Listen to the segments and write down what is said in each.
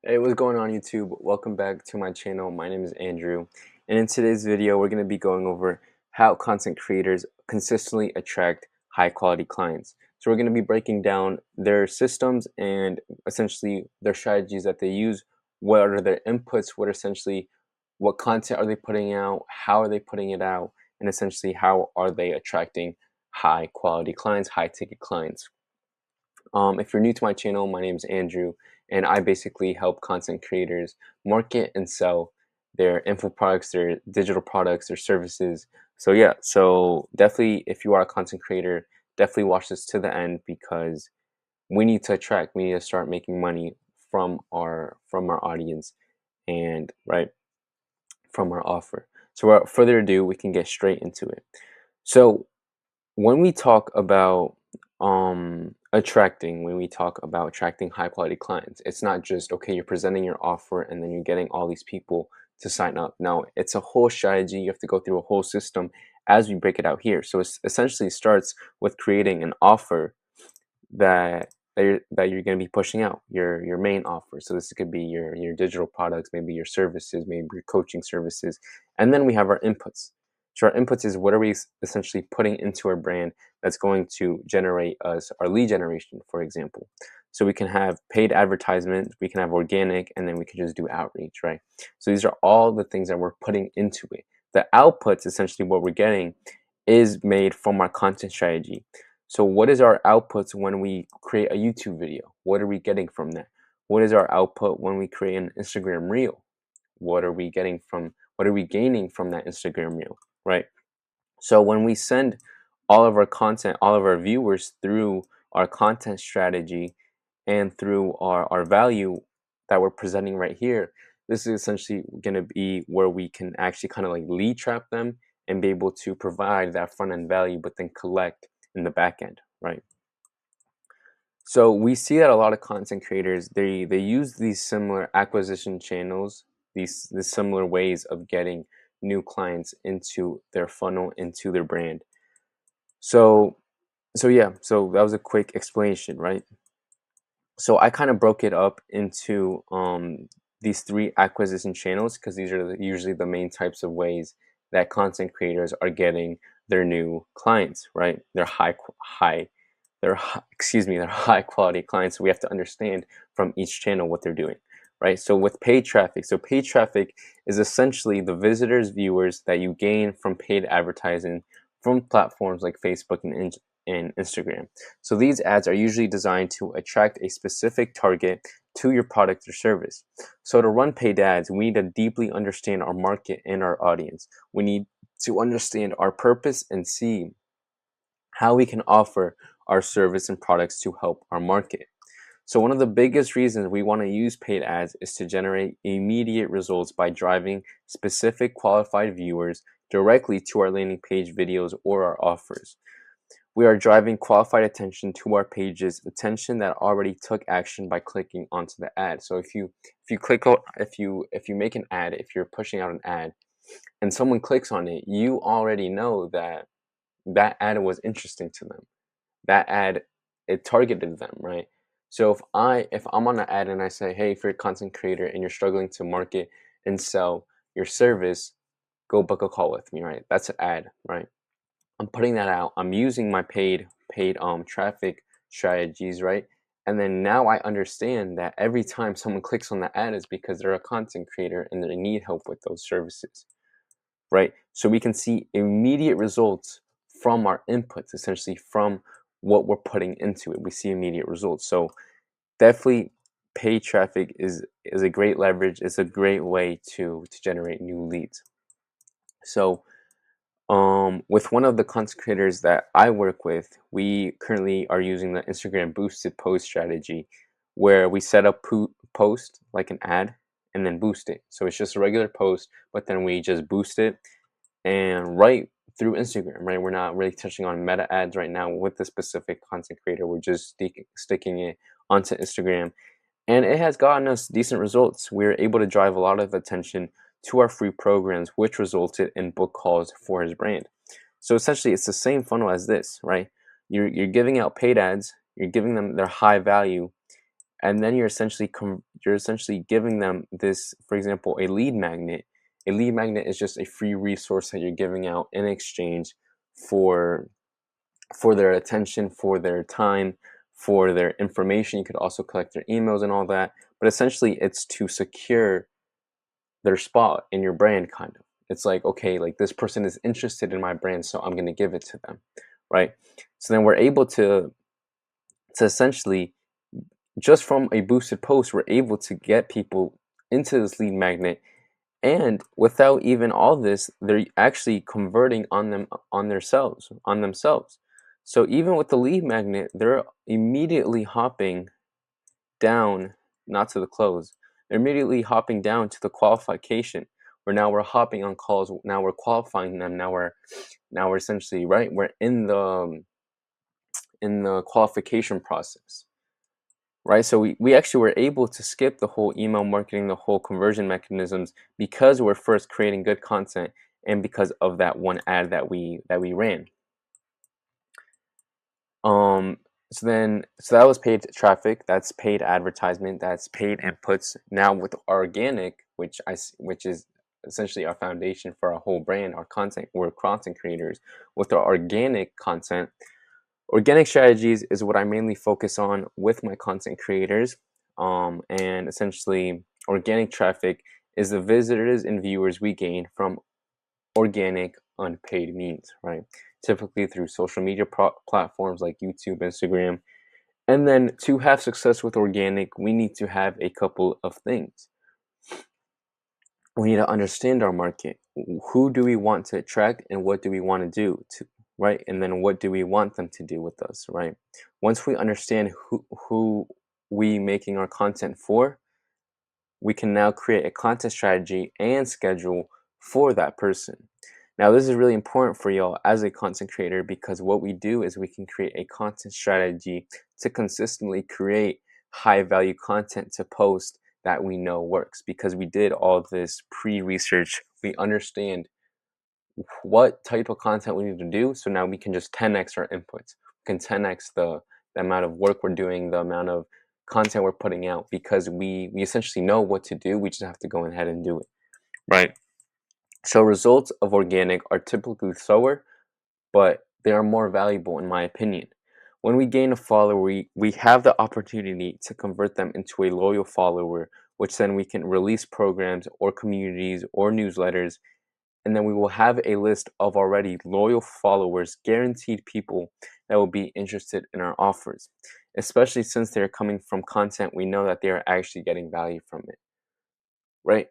Hey, what's going on YouTube? Welcome back to my channel. My name is Andrew, and in today's video, we're going to be going over how content creators consistently attract high quality clients. So we're going to be breaking down their systems and essentially their strategies that they use. What are their inputs? What content are they putting out? How are they putting it out? And essentially, how are they attracting high quality clients, high ticket clients? If you're new to my channel, my name is Andrew, and I basically help content creators market and sell their info products, their digital products, their services. So yeah, so definitely if you are a content creator, definitely watch this to the end because we need to start making money from our audience and right from our offer. So without further ado, we can get straight into it. So when we talk about when we talk about attracting high quality clients, it's not just okay, you're presenting your offer and then you're getting all these people to sign up. Now it's a whole strategy. You have to go through a whole system as we break it out here. So it essentially starts with creating an offer that you're going to be pushing out, your main offer. So this could be your digital products, maybe your services, maybe your coaching services. And then we have our inputs. So our inputs is what are we essentially putting into our brand that's going to generate us our lead generation, for example. So we can have paid advertisement, we can have organic, and then we can just do outreach, right? So these are all the things that we're putting into it. The outputs, essentially what we're getting, is made from our content strategy. So what is our outputs when we create a YouTube video? What are we getting from that? What is our output when we create an Instagram reel? What are we gaining from that Instagram reel, right? So when we send all of our content, all of our viewers through our content strategy and through our value that we're presenting right here, this is essentially going to be where we can actually kind of like lead trap them and be able to provide that front end value, but then collect in the back end, right? So we see that a lot of content creators they use these similar acquisition channels, these similar ways of getting new clients into their funnel, into their brand. So so that was a quick explanation, right? So I kind of broke it up into these three acquisition channels because these are usually the main types of ways that content creators are getting their new clients, right? They're high quality clients. So we have to understand from each channel what they're doing, right? So with paid traffic, so paid traffic is essentially the visitors, viewers that you gain from paid advertising from platforms like Facebook and Instagram. So these ads are usually designed to attract a specific target to your product or service. So to run paid ads, we need to deeply understand our market and our audience. We need to understand our purpose and see how we can offer our service and products to help our market. So one of the biggest reasons we want to use paid ads is to generate immediate results by driving specific qualified viewers directly to our landing page videos or our offers. We are driving qualified attention to our pages, attention that already took action by clicking onto the ad. So if you make an ad, if you're pushing out an ad and someone clicks on it, you already know that that ad was interesting to them. That ad, it targeted them, right? So if I'm on an ad and I say, hey, if you're a content creator and you're struggling to market and sell your service, go book a call with me, right? That's an ad, right? I'm putting that out. I'm using my paid traffic strategies, right? And then now I understand that every time someone clicks on the ad is because they're a content creator and they need help with those services, right? So we can see immediate results from our inputs, essentially from what we're putting into it. We see immediate results. So definitely paid traffic is a great leverage. It's a great way to generate new leads. So with one of the content creators that I work with, we currently are using the Instagram boosted post strategy where we set up post like an ad and then boost it. So it's just a regular post, but then we just boost it and right through Instagram, right? We're not really touching on meta ads right now with the specific content creator. We're just sticking it onto Instagram. And it has gotten us decent results. We're able to drive a lot of attention to our free programs, which resulted in book calls for his brand. So essentially, it's the same funnel as this, right? You're giving out paid ads, you're giving them their high value, and then you're essentially giving them this, for example, a lead magnet. A lead magnet is just a free resource that you're giving out in exchange for their attention, for their time, for their information. You could also collect their emails and all that, but essentially it's to secure their spot in your brand, kind of. It's like, okay, like this person is interested in my brand, so I'm going to give it to them, right? So then we're able to essentially, just from a boosted post, we're able to get people into this lead magnet, and without even all this, they're actually converting on themselves. So even with the lead magnet, they're immediately hopping down, not to the close. They're immediately hopping down to the qualification, where now we're hopping on calls. Now we're qualifying them. Now we're essentially, right. We're in the qualification process, right? So we actually were able to skip the whole email marketing, the whole conversion mechanisms, because we're first creating good content, and because of that one ad that we ran. Um, so that was paid traffic, that's paid advertisement, that's paid inputs. Now with organic, which is essentially our foundation for our whole brand, our content, we're content creators. With our organic strategies is what I mainly focus on with my content creators. And essentially, organic traffic is the visitors and viewers we gain from organic, unpaid means, right? Typically through social media platforms like YouTube, Instagram. And then to have success with organic, we need to have a couple of things. We need to understand our market. Who do we want to attract, and what do we want to do to, right? And then what do we want them to do with us, right? Once we understand who we making our content for, we can now create a content strategy and schedule for that person. Now, this is really important for y'all as a content creator, because what we do is we can create a content strategy to consistently create high value content to post that we know works, because we did all this pre-research. We understand what type of content we need to do. So now we can just 10x our inputs. We can 10x the amount of work we're doing, the amount of content we're putting out, because we essentially know what to do. We just have to go ahead and do it, right? So results of organic are typically slower, but they are more valuable in my opinion. When we gain a follower, we have the opportunity to convert them into a loyal follower, which then we can release programs or communities or newsletters, and then we will have a list of already loyal followers, guaranteed people that will be interested in our offers, especially since they're coming from content we know that they are actually getting value from it, right?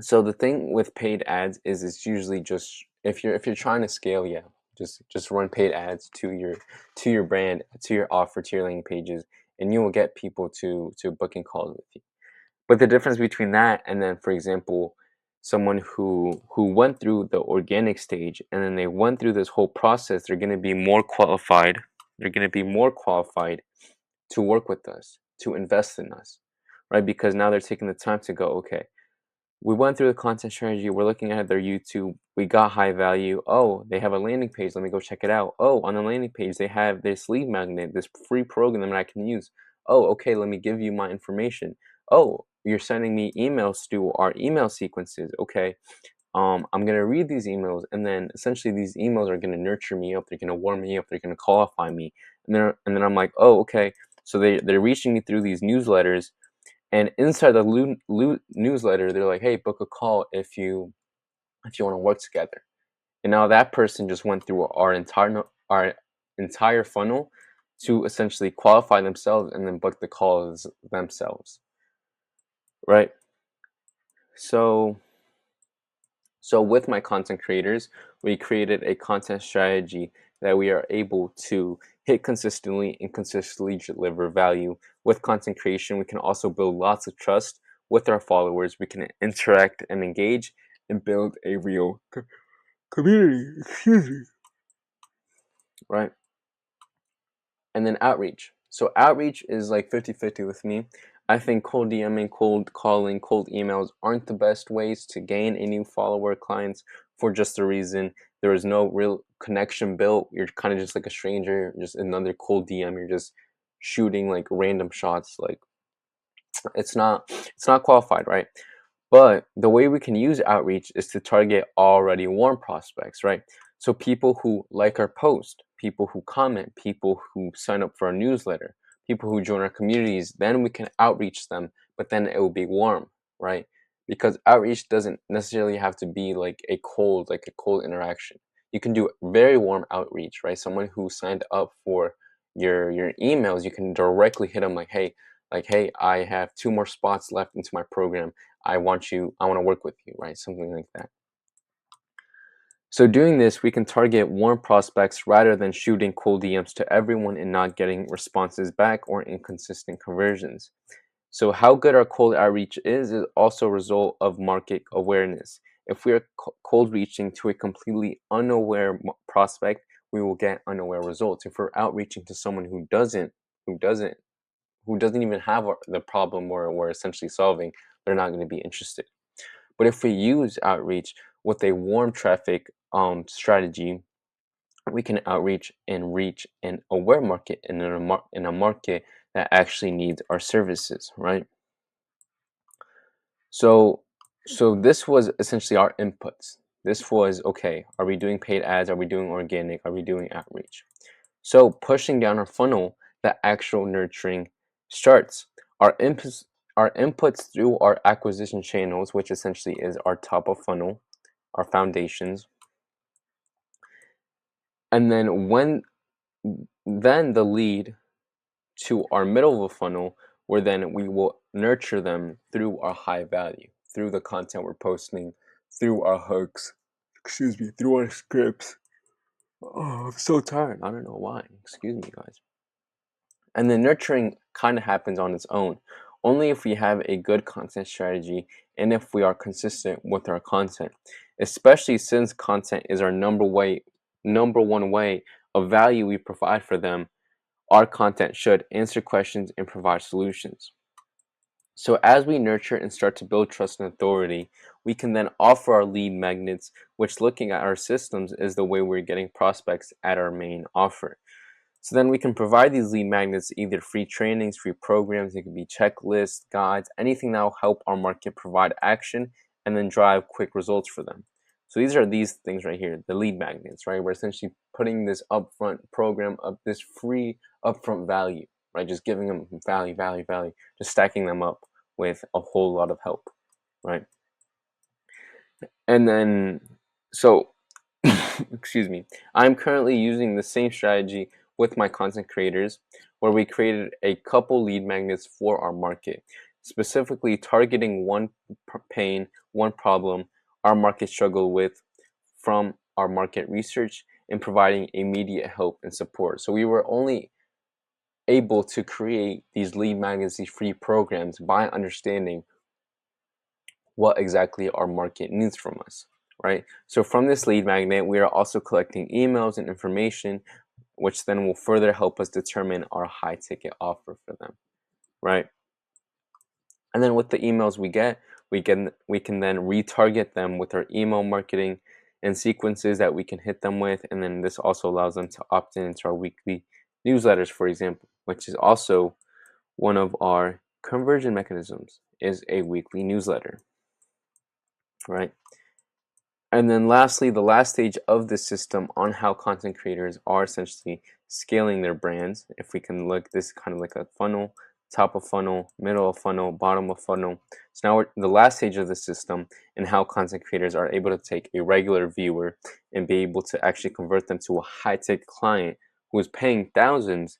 So the thing with paid ads is it's usually just, if you're trying to scale, yeah, just run paid ads to your brand, to your offer, to your landing pages, and you will get people to booking calls with you. But the difference between that and then, for example, someone who went through the organic stage and then they went through this whole process, they're going to be more qualified. They're going to be more qualified to work with us, to invest in us, right? Because now they're taking the time to go, okay, we went through the content strategy. We're looking at their YouTube. We got high value. Oh, they have a landing page. Let me go check it out. Oh, on the landing page, they have this lead magnet, this free program that I can use. Oh, okay, let me give you my information. Oh, you're sending me emails to our email sequences. Okay, I'm gonna read these emails, and then essentially these emails are gonna nurture me up. They're gonna warm me up. They're gonna qualify me, and then I'm like, oh, okay. So they're reaching me through these newsletters, and inside the newsletter, they're like, "Hey, book a call if you want to work together." And now that person just went through our entire funnel to essentially qualify themselves and then book the calls themselves, right? So with my content creators, we created a content strategy that we are able to hit consistently and consistently deliver value. With content creation, we can also build lots of trust with our followers. We can interact and engage and build a real community. Excuse me. Right? And then outreach. So outreach is like 50-50 with me. I think cold DMing, cold calling, cold emails aren't the best ways to gain a new follower clients, for just the reason there is no real connection built. You're kind of just like a stranger, just another cold DM. You're just shooting like random shots. Like it's not qualified, right? But the way we can use outreach is to target already warm prospects, right? So people who like our post, people who comment, people who sign up for our newsletter, people who join our communities, then we can outreach them, but then it will be warm, right? Because outreach doesn't necessarily have to be like a cold interaction. You can do very warm outreach, right? Someone who signed up for your emails, you can directly hit them like, hey, I have 2 more spots left into my program. I want to work with you, right? Something like that. So doing this, we can target warm prospects rather than shooting cold DMs to everyone and not getting responses back or inconsistent conversions. So how good our cold outreach is also a result of market awareness. If we are cold reaching to a completely unaware prospect, we will get unaware results. If we're outreaching to someone who doesn't even have the problem we're essentially solving, they're not going to be interested. But if we use outreach with a warm traffic strategy, we can outreach and reach an aware market and in a market that actually needs our services, right? So, so this was essentially our inputs. This was okay. Are we doing paid ads? Are we doing organic? Are we doing outreach? So pushing down our funnel, the actual nurturing starts. Our inputs, our inputs through our acquisition channels, which essentially is our top of funnel, our foundations, and then the lead to our middle of the funnel, where then we will nurture them through our high value, through the content we're posting, through our hooks, through our scripts. Oh, I'm so tired. I don't know why. Excuse me, guys. And the nurturing kind of happens on its own, only if we have a good content strategy and if we are consistent with our content, especially since content is our number one way of value we provide for them. Our content should answer questions and provide solutions. So as we nurture and start to build trust and authority, we can then offer our lead magnets, which looking at our systems is the way we're getting prospects at our main offer. So then we can provide these lead magnets, either free trainings, free programs, it could be checklists, guides, anything that will help our market provide action and then drive quick results for them. So these are these things right here, the lead magnets, right? We're essentially putting this upfront program of this free upfront value, right? Just giving them value, value, value, just stacking them up with a whole lot of help, right? And then, so, excuse me, I'm currently using the same strategy with my content creators, where we created a couple lead magnets for our market, specifically targeting one pain, one problem our market struggle with from our market research and providing immediate help and support. So we were only able to create these lead magnets, these free programs, by understanding what exactly our market needs from us, right? So from this lead magnet, we are also collecting emails and information, which then will further help us determine our high ticket offer for them, right? And then with the emails we can then retarget them with our email marketing and sequences that we can hit them with. And then this also allows them to opt in into our weekly newsletters, for example, which is also one of our conversion mechanisms, is a weekly newsletter, right? And then lastly, the last stage of the system on how content creators are essentially scaling their brands. If we can look, this kind of like a funnel, top of funnel, middle of funnel, bottom of funnel. So now we're the last stage of the system and how content creators are able to take a regular viewer and be able to actually convert them to a high-tech client who is paying thousands,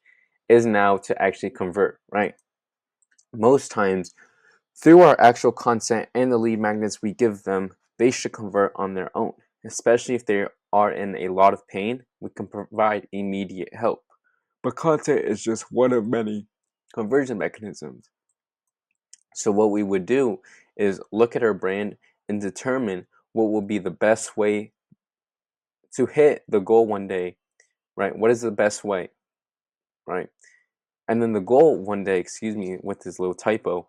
is now to actually convert, right? Most times through our actual content and the lead magnets we give them, they should convert on their own. Especially if they are in a lot of pain, we can provide immediate help. But content is just one of many conversion mechanisms. So what we would do is look at our brand and determine what will be the best way to hit the goal one day, right? What is the best way, right? And then the goal one day, excuse me, with this little typo,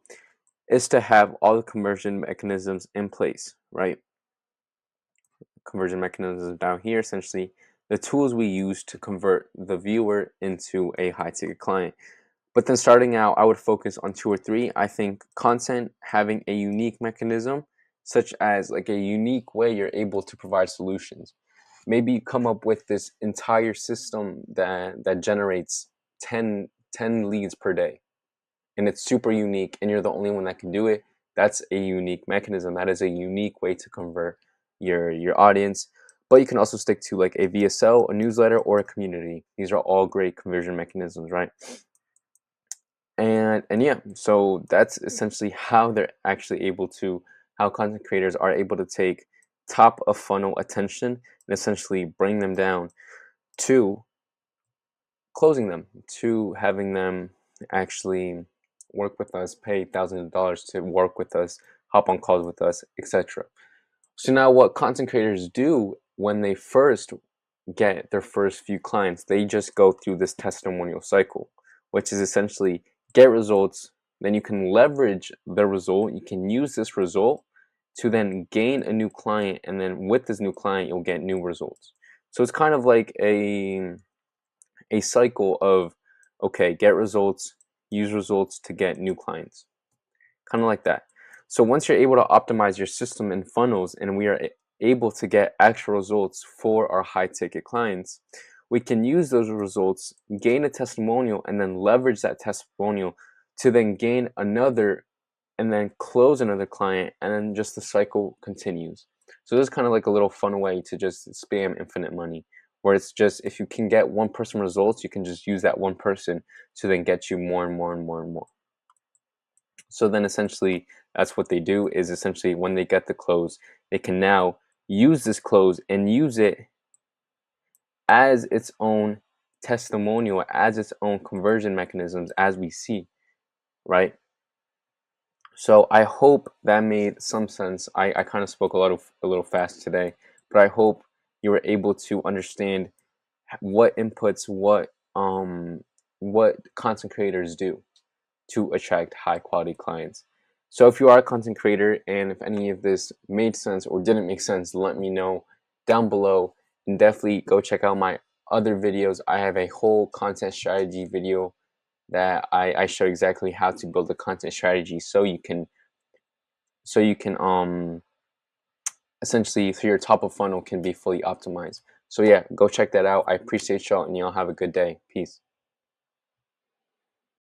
is to have all the conversion mechanisms in place, right? Conversion mechanisms down here, essentially the tools we use to convert the viewer into a high ticket client. But then starting out, I would focus on two or three. I think content having a unique mechanism, such as like a unique way you're able to provide solutions. Maybe you come up with this entire system that generates 10 leads per day, and it's super unique, and you're the only one that can do it. That's a unique mechanism. That is a unique way to convert your audience. But you can also stick to like a VSL, a newsletter, or a community. These are all great conversion mechanisms, right? And yeah, so that's essentially how they're actually able to, how content creators are able to take top of funnel attention and essentially bring them down to closing them, to having them actually work with us, pay thousands of dollars to work with us, hop on calls with us, etc. So now what content creators do when they first get their first few clients, they just go through this testimonial cycle, which is essentially get results, then you can leverage the result, you can use this result to then gain a new client, and then with this new client you'll get new results. So it's kind of like a cycle of, okay, get results, use results to get new clients, kind of like that. So once you're able to optimize your system and funnels, and we are able to get actual results for our high ticket clients, we can use those results, gain a testimonial, and then leverage that testimonial to then gain another and then close another client, and then just the cycle continues. So this is kind of like a little fun way to just spam infinite money, where it's just, if you can get one person results, you can just use that one person to then get you more and more and more and more. So then essentially that's what they do, is essentially when they get the close, they can now use this close and use it as its own testimonial, as its own conversion mechanisms, as we see, right? So I hope that made some sense. I kind of spoke a little fast today, but I hope you were able to understand what inputs, what content creators do to attract high quality clients. So if you are a content creator and if any of this made sense or didn't make sense, let me know down below, and definitely go check out my other videos. I have a whole content strategy video that I show exactly how to build a content strategy so you can essentially, so your top of funnel can be fully optimized. So yeah, go check that out. I appreciate y'all, and y'all have a good day. Peace.